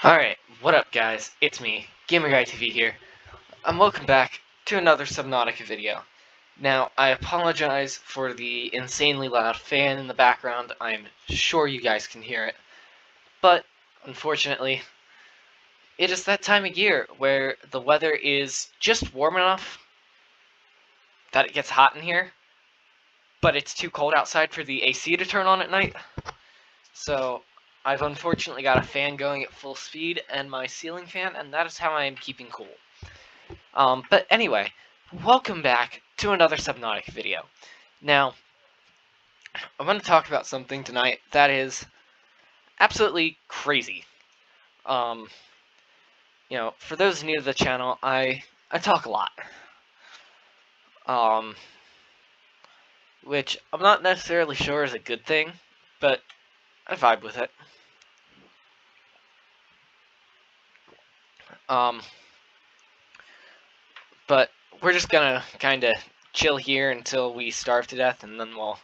Alright, what up guys? It's me, GamerGuyTV here, and welcome back to another Subnautica video. Now, I apologize for the insanely loud fan in the background. I'm sure you guys can hear it, but unfortunately, it is that time of year where the weather is just warm enough that it gets hot in here, but it's too cold outside for the AC to turn on at night. So I've unfortunately got a fan going at full speed and my ceiling fan, and that is how I am keeping cool. But anyway, welcome back to another Subnautica video. Now, I'm going to talk about something tonight that is absolutely crazy. For those new to the channel, I talk a lot. Which I'm not necessarily sure is a good thing, but I vibe with it. But we're just gonna kind of chill here until we starve to death, and then we'll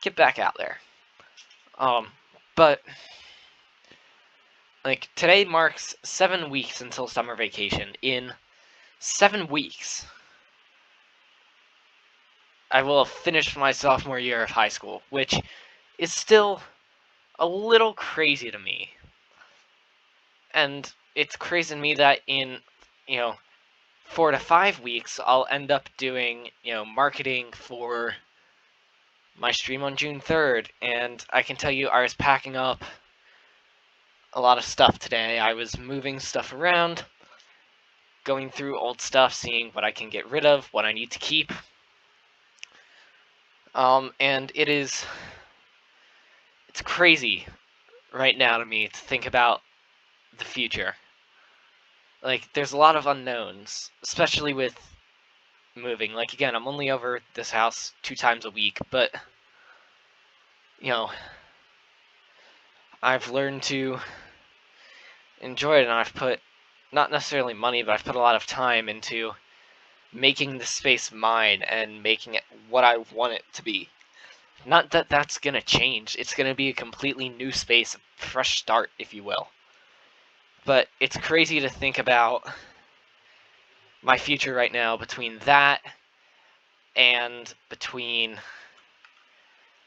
get back out there. But like today marks 7 weeks until summer vacation. In 7 weeks, I will have finished my sophomore year of high school, which is still a little crazy to me. And it's crazy to me that in, 4 to 5 weeks, I'll end up doing, marketing for my stream on June 3rd, and I can tell you I was packing up a lot of stuff today. I was moving stuff around, going through old stuff, seeing what I can get rid of, what I need to keep. And it's crazy right now to me to think about the future. Like, there's a lot of unknowns, especially with moving. Like, again, I'm only over this house 2 times a week, but, I've learned to enjoy it, and I've put, not necessarily money, but I've put a lot of time into making the space mine and making it what I want it to be. Not that that's gonna change. It's gonna be a completely new space, a fresh start, if you will. But it's crazy to think about my future right now between that and between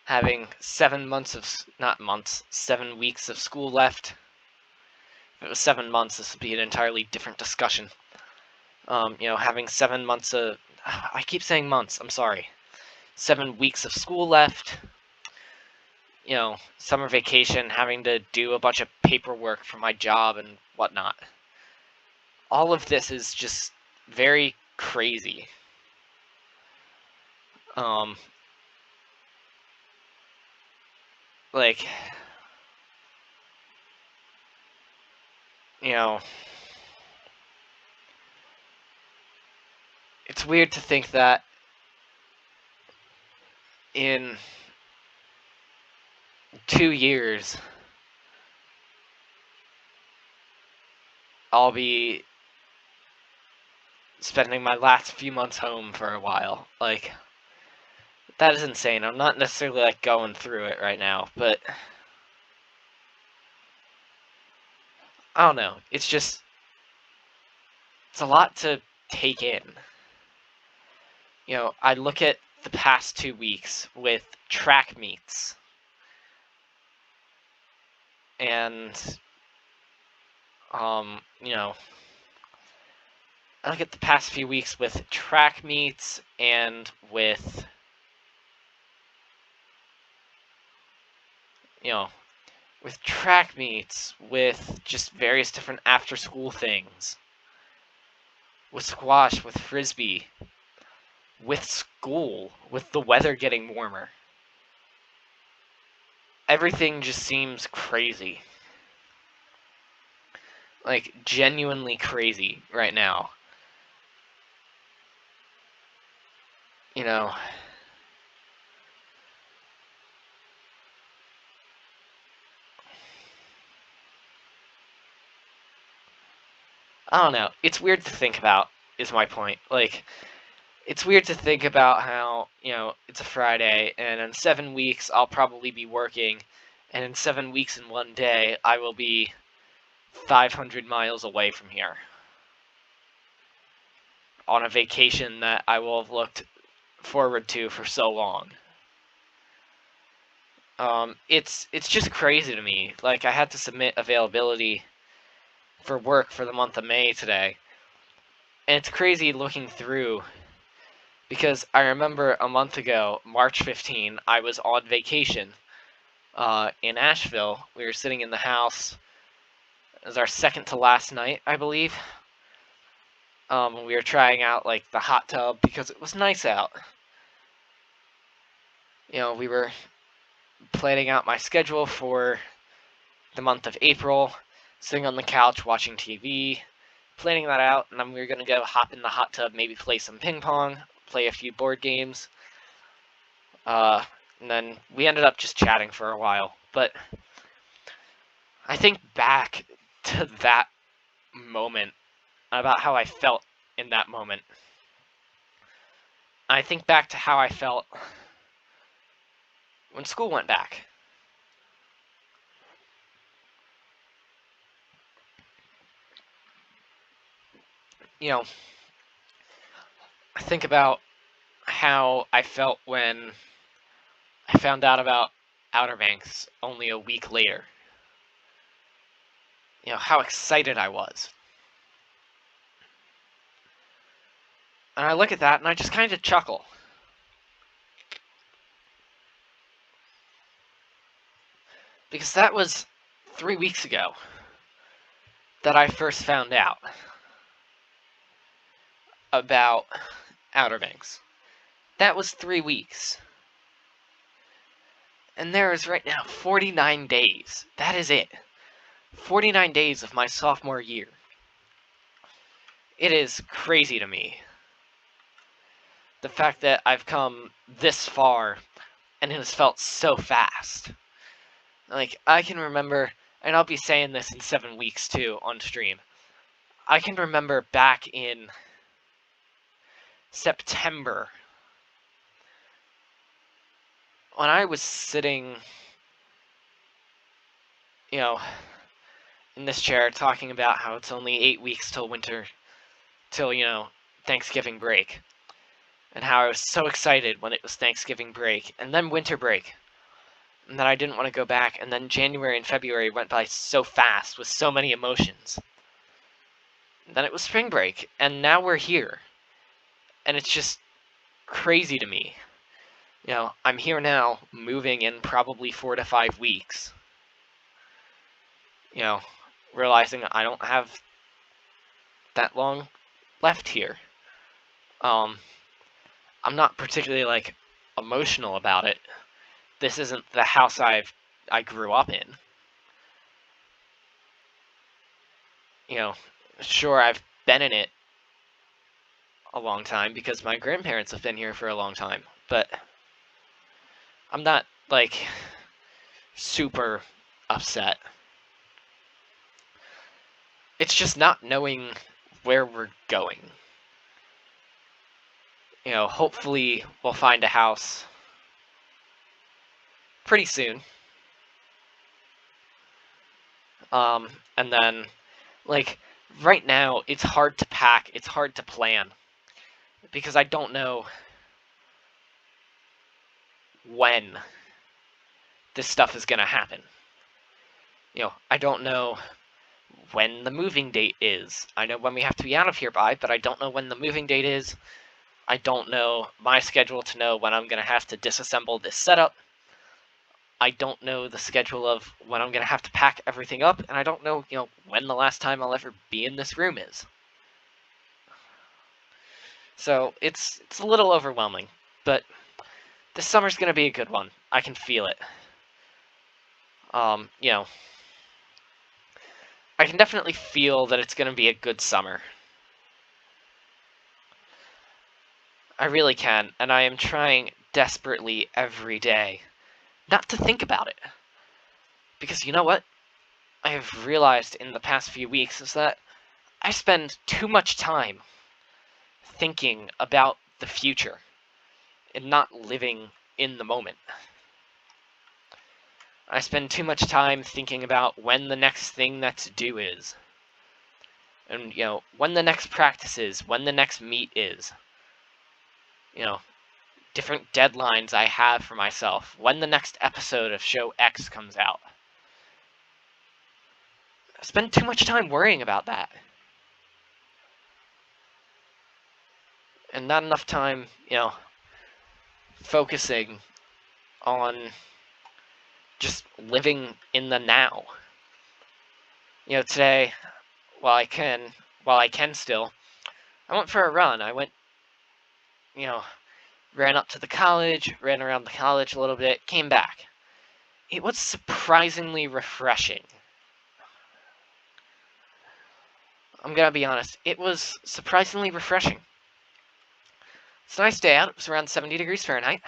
having 7 months of, not months, 7 weeks of school left. If it was 7 months, this would be an entirely different discussion. Having 7 months of, I keep saying months, I'm sorry. 7 weeks of school left, summer vacation, having to do a bunch of paperwork for my job and whatnot. All of this is just very crazy. Like, it's weird to think that in 2 years, I'll be spending my last few months home for a while. Like, that is insane. I'm not necessarily, like, going through it right now, but I don't know. It's a lot to take in. I look at the past 2 weeks with track meets, and, I look at the past few weeks with track meets and with, with track meets, with just various different after-school things, with squash, with frisbee, with school, with the weather getting warmer. Everything just seems crazy. Like, genuinely crazy right now. I don't know. It's weird to think about, is my point. Like, it's weird to think about how, it's a Friday, and in 7 weeks, I'll probably be working, and in 7 weeks and 1 day, I will be 500 miles away from here on a vacation that I will have looked forward to for so long. It's just crazy to me. Like, I had to submit availability for work for the month of May today, and it's crazy looking through, because I remember a month ago, March 15, I was on vacation in Asheville. We were sitting in the house. It was our second to last night, I believe. We were trying out, like, the hot tub because it was nice out. We were planning out my schedule for the month of April, sitting on the couch watching TV, planning that out, and then we were going to go hop in the hot tub, maybe play some ping pong, play a few board games, and then we ended up just chatting for a while. But I think back to that moment, about how I felt in that moment. I think back to how I felt when school went back. I think about how I felt when I found out about Outer Banks only a week later. How excited I was. And I look at that and I just kind of chuckle. Because that was 3 weeks ago that I first found out about Outer Banks. That was 3 weeks. And there is right now 49 days. That is it. 49 days of my sophomore year. It is crazy to me. The fact that I've come this far and it has felt so fast. Like, I can remember, and I'll be saying this in 7 weeks too on stream. I can remember back in September when I was sitting, in this chair talking about how it's only 8 weeks till Thanksgiving break. And how I was so excited when it was Thanksgiving break, and then winter break. And that I didn't want to go back, and then January and February went by so fast with so many emotions. And then it was spring break, and now we're here. And it's just crazy to me. I'm here now, moving in probably 4 to 5 weeks. Realizing I don't have that long left here. I'm not particularly, emotional about it. This isn't the house I grew up in. Sure, I've been in it a long time because my grandparents have been here for a long time, but I'm not, super upset. It's just not knowing where we're going. Hopefully we'll find a house pretty soon. And then, right now, it's hard to pack, it's hard to plan, because I don't know when this stuff is gonna happen. I don't know when the moving date is. I know when we have to be out of here by, but I don't know when the moving date is. I don't know my schedule to know when I'm gonna have to disassemble this setup. I don't know the schedule of when I'm going to have to pack everything up, and I don't know, when the last time I'll ever be in this room is. So it's a little overwhelming, but this summer's going to be a good one. I can feel it. I can definitely feel that it's going to be a good summer. I really can, and I am trying desperately every day not to think about it. Because you know what I have realized in the past few weeks is that I spend too much time thinking about the future and not living in the moment. I spend too much time thinking about when the next thing that's due is. And, when the next practice is, when the next meet is. Different deadlines I have for myself, when the next episode of Show X comes out. I spend too much time worrying about that. And not enough time, focusing on just living in the now. Today, while I can still, I went for a run. I went, ran up to the college, ran around the college a little bit, came back. It was surprisingly refreshing. I'm gonna be honest, it was surprisingly refreshing. It's a nice day out. It was around 70 degrees Fahrenheit.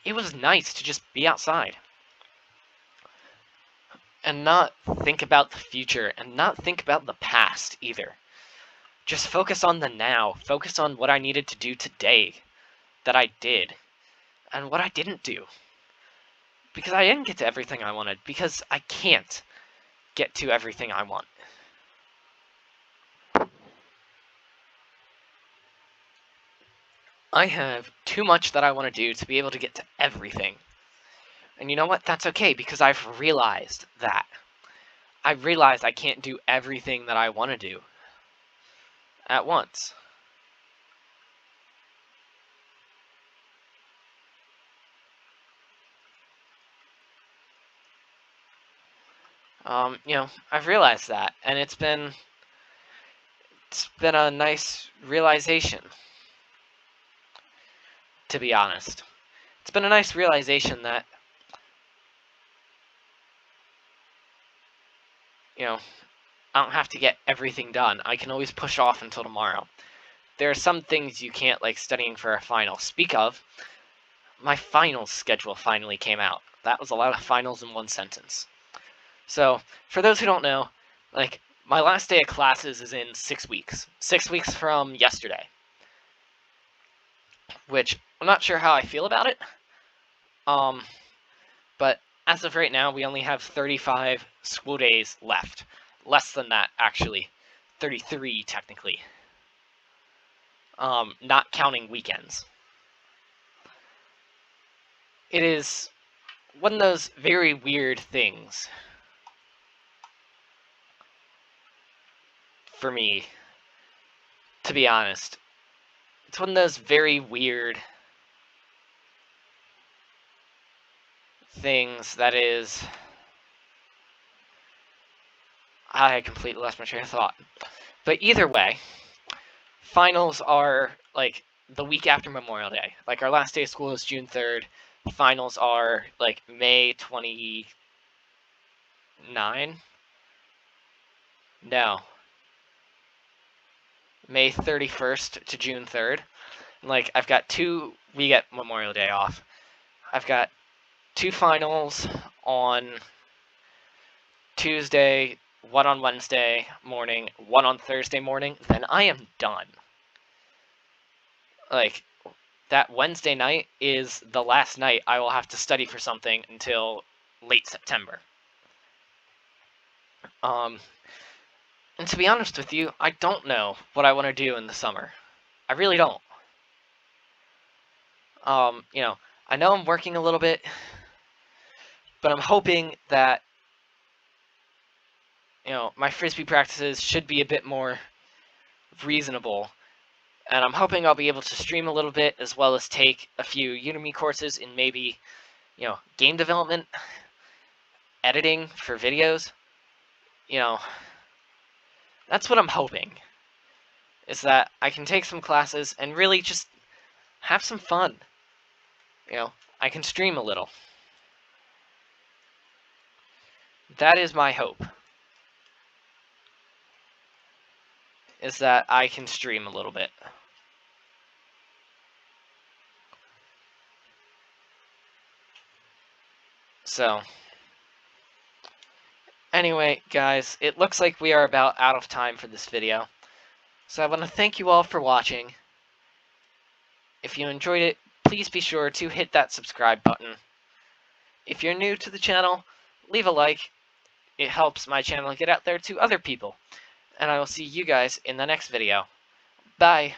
It was nice to just be outside and not think about the future and not think about the past either. Just focus on the now. Focus on what I needed to do today that I did and what I didn't do. Because I didn't get to everything I wanted, because I can't get to everything I want. I have too much that I want to do to be able to get to everything. And you know what? That's okay, because I've realized that. I realized I can't do everything that I want to do at once. I've realized that, and it's been a nice realization, to be honest. It's been a nice realization that, I don't have to get everything done. I can always push off until tomorrow. There are some things you can't, like studying for a final. Speak of, my finals schedule finally came out. That was a lot of finals in one sentence. So, for those who don't know, my last day of classes is in 6 weeks. 6 weeks from yesterday. Which, I'm not sure how I feel about it. But as of right now, we only have 35 school days left. Less than that, actually. 33, technically. Not counting weekends. It is one of those very weird things for me, to be honest. It's one of those very weird things that is... I completely lost my train of thought. But either way, finals are, the week after Memorial Day. Our last day of school is June 3rd. Finals are, May 29? No. May 31st to June 3rd. I've got we get Memorial Day off. I've got 2 finals on Tuesday, 1 on Wednesday morning, 1 on Thursday morning, then I am done. That Wednesday night is the last night I will have to study for something until late September. And to be honest with you, I don't know what I want to do in the summer. I really don't. I know I'm working a little bit, but I'm hoping that, my Frisbee practices should be a bit more reasonable. And I'm hoping I'll be able to stream a little bit, as well as take a few Udemy courses in maybe, game development, editing for videos. That's what I'm hoping, is that I can take some classes and really just have some fun. I can stream a little. That is my hope, is that I can stream a little bit. So, anyway, guys, it looks like we are about out of time for this video. So I want to thank you all for watching. If you enjoyed it, please be sure to hit that subscribe button. If you're new to the channel, leave a like. It helps my channel get out there to other people. And I will see you guys in the next video. Bye!